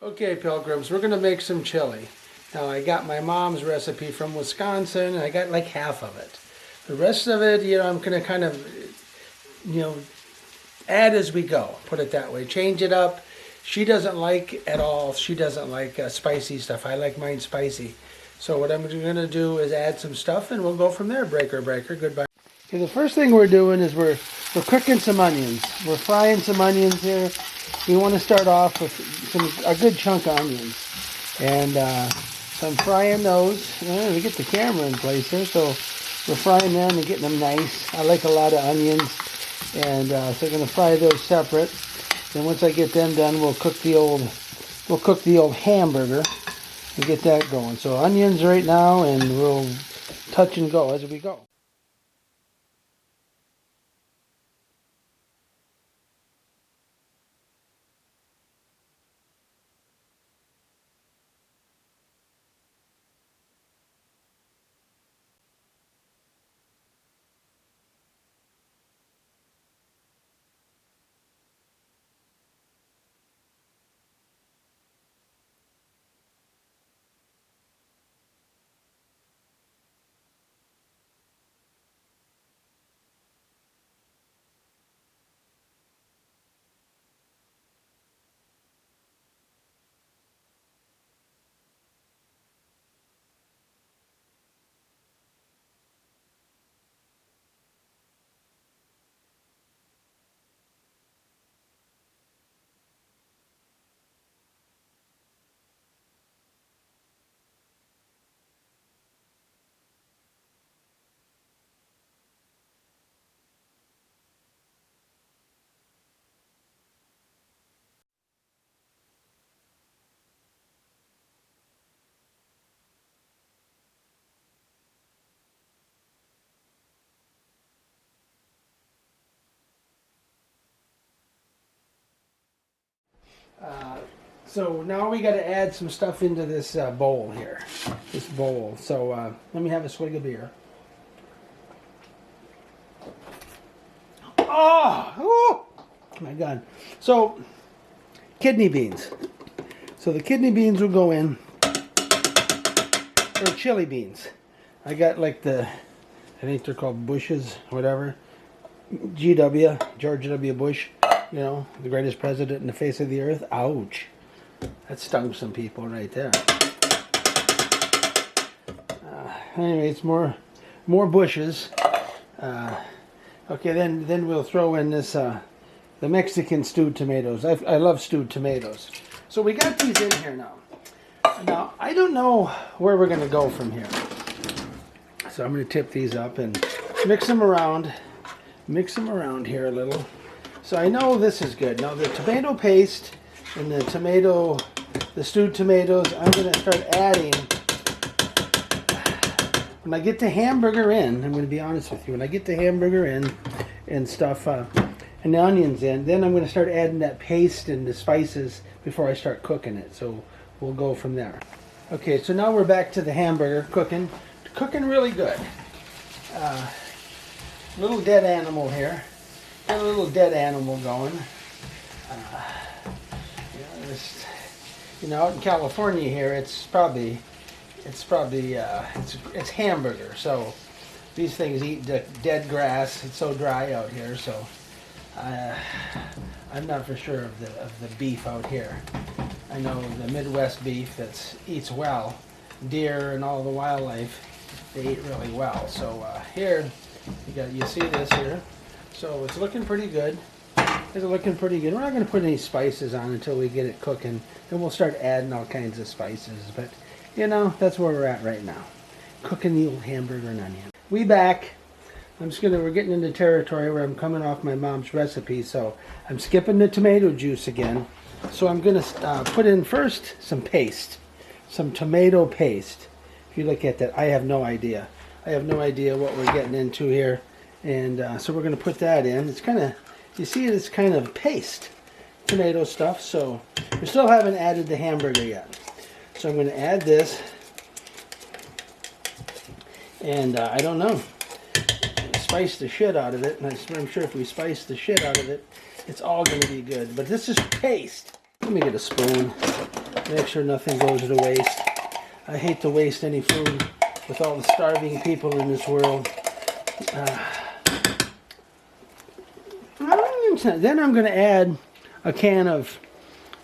Okay, pilgrims, we're going to make some chili. Now, I got my mom's recipe from Wisconsin, and I got like half of it. The rest of it, I'm going to kind of, add as we go, put it that way. Change it up. She doesn't like at all, she doesn't like spicy stuff. I like mine spicy. So what I'm going to do is add some stuff, and we'll go from there. Breaker, goodbye. Okay, the first thing we're doing is we're cooking some onions. We're frying some onions here. We want to start off with a good chunk of onions. And so I'm frying those. We get the camera in place here, so we're frying them and getting them nice. I like a lot of onions. And so I'm going to fry those separate. Then once I get them done, we'll cook the old hamburger and get that going. So onions right now, and we'll touch and go as we go. So now we got to add some stuff into this bowl here, this bowl. So let me have a swig of beer. Oh my God. So kidney beans. So the kidney beans will go in, or chili beans. I got like I think they're called Bushes, whatever. GW, George W. Bush, the greatest president in the face of the earth. Ouch. That stung some people right there. Anyway, it's more bushes. Okay, then we'll throw in this the Mexican stewed tomatoes. I love stewed tomatoes. So we got these in here now. Now I don't know where we're going to go from here. So I'm going to tip these up and mix them around. Mix them around here a little. So I know this is good. Now the tomato paste and the stewed tomatoes, I'm going to start adding. When I get the hamburger in, I'm going to be honest with you, when I get the hamburger in and stuff, and the onions in, then I'm going to start adding that paste and the spices before I start cooking it. So we'll go from there. Okay, so now we're back to the hamburger cooking. Cooking really good. Little dead animal here. Got a little dead animal going. Out in California here, it's hamburger. So these things eat dead grass. It's so dry out here. So I'm not for sure of the beef out here. I know the Midwest beef that eats well, deer and all the wildlife, they eat really well. So here you see this here. So it's looking pretty good. It's looking pretty good. We're not going to put any spices on until we get it cooking. Then we'll start adding all kinds of spices. But, that's where we're at right now. Cooking the old hamburger and onion. We back. We're getting into territory where I'm coming off my mom's recipe. So I'm skipping the tomato juice again. So I'm going to put in first some paste. Some tomato paste. If you look at that, I have no idea. I have no idea what we're getting into here. And so we're going to put that in. It's kind of, you see it's kind of paste, tomato stuff. So we still haven't added the hamburger yet. So I'm going to add this. And I don't know, spice the shit out of it. And I'm sure if we spice the shit out of it, it's all going to be good. But this is paste. Let me get a spoon. Make sure nothing goes to waste. I hate to waste any food with all the starving people in this world. Then I'm going to add a can of,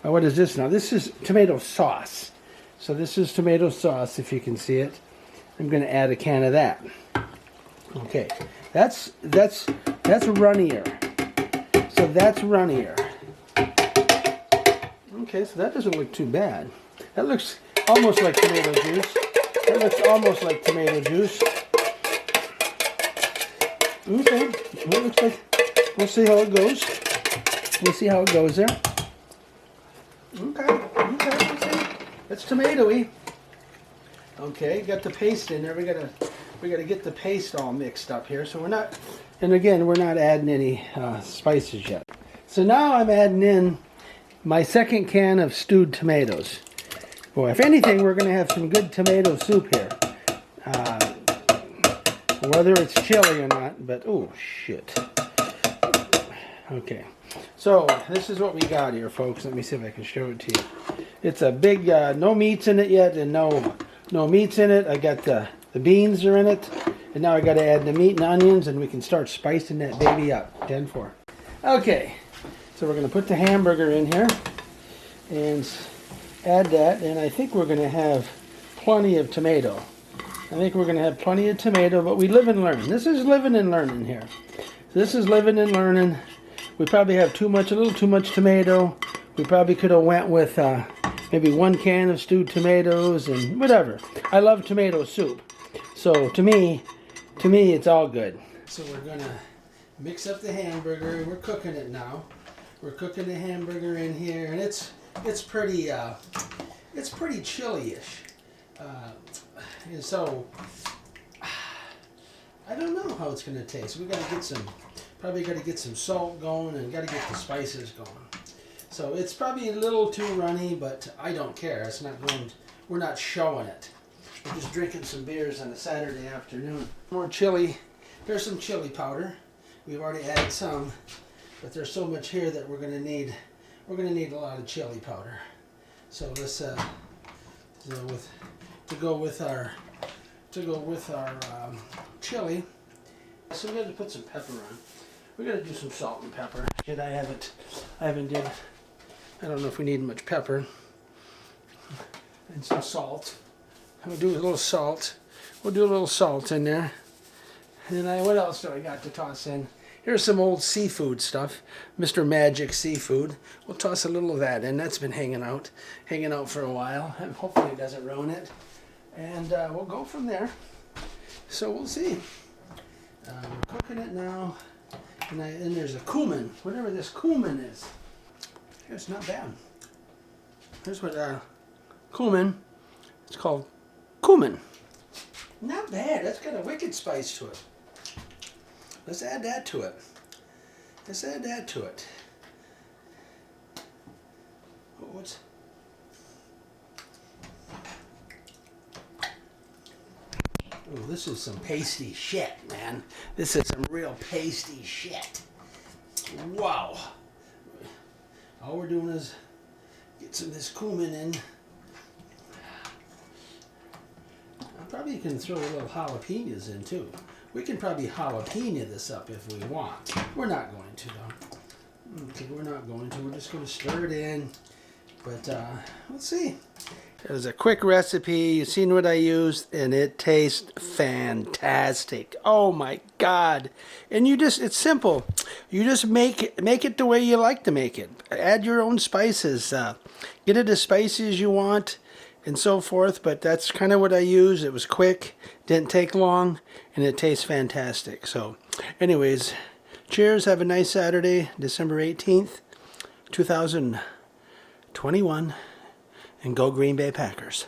what is this now? This is tomato sauce. So this is tomato sauce, if you can see it. I'm going to add a can of that. Okay, that's runnier. So that's runnier. Okay, so that doesn't look too bad. That looks almost like tomato juice. That looks almost like tomato juice. Okay, well, it looks like, we'll see how it goes. We'll see how it goes there. Okay, we'll see. It's tomatoey. Okay, got the paste in there. We gotta get the paste all mixed up here. So we're not, and again, we're not adding any spices yet. So now I'm adding in my second can of stewed tomatoes. Boy, if anything, we're gonna have some good tomato soup here. Whether it's chili or not, but oh shit. Okay, so this is what we got here, folks. Let me see if I can show it to you. It's a big, no meats in it yet, and no meats in it. I got the beans are in it, and now I got to add the meat and onions, and we can start spicing that baby up. 10-4. Okay, so we're gonna put the hamburger in here and add that, and I think we're gonna have plenty of tomato. I think we're gonna have plenty of tomato, but we live and learn. This is living and learning here. This is living and learning. We probably have a little too much tomato. We probably could have went with maybe 1 can of stewed tomatoes and whatever. I love tomato soup. So to me, it's all good. So we're gonna mix up the hamburger. We're cooking it now. We're cooking the hamburger in here, and it's pretty chili-ish. And so I don't know how it's gonna taste. We gotta get probably got to get some salt going and got to get the spices going. So it's probably a little too runny, but I don't care. It's not going. We're not showing it. We're just drinking some beers on a Saturday afternoon. More chili. There's some chili powder. We've already added some, but there's so much here that we're going to need. We're going to need a lot of chili powder. So let's to go with our chili. So we got to put some pepper on. We got to do some salt and pepper. I haven't did. I don't know if we need much pepper. And some salt. We'll do a little salt. We'll do a little salt in there. And what else do I got to toss in? Here's some old seafood stuff. Mr. Magic Seafood. We'll toss a little of that in. That's been hanging out for a while. And hopefully it doesn't ruin it. And we'll go from there. So we'll see. We're cooking it now. And there's a cumin, whatever this cumin is. It's not bad. Here's what cumin. It's called cumin. Not bad. That's got a wicked spice to it. Let's add that to it. Let's add that to it. What's? Oh, this is some pasty shit, man. This is some real pasty shit. Wow. All we're doing is get some of this cumin in. I probably can throw a little jalapenos in too. We can probably jalapeno this up if we want. We're not going to though. Okay, we're not going to. We're just going to stir it in. But let's see. It was a quick recipe. You've seen what I used, and it tastes fantastic. Oh my God. And it's simple. You just make it the way you like to make it. Add your own spices. Get it as spicy as you want and so forth, but that's kind of what I used. It was quick, didn't take long, and it tastes fantastic. So anyways, cheers. Have a nice Saturday, December 18th, 2021. And go Green Bay Packers.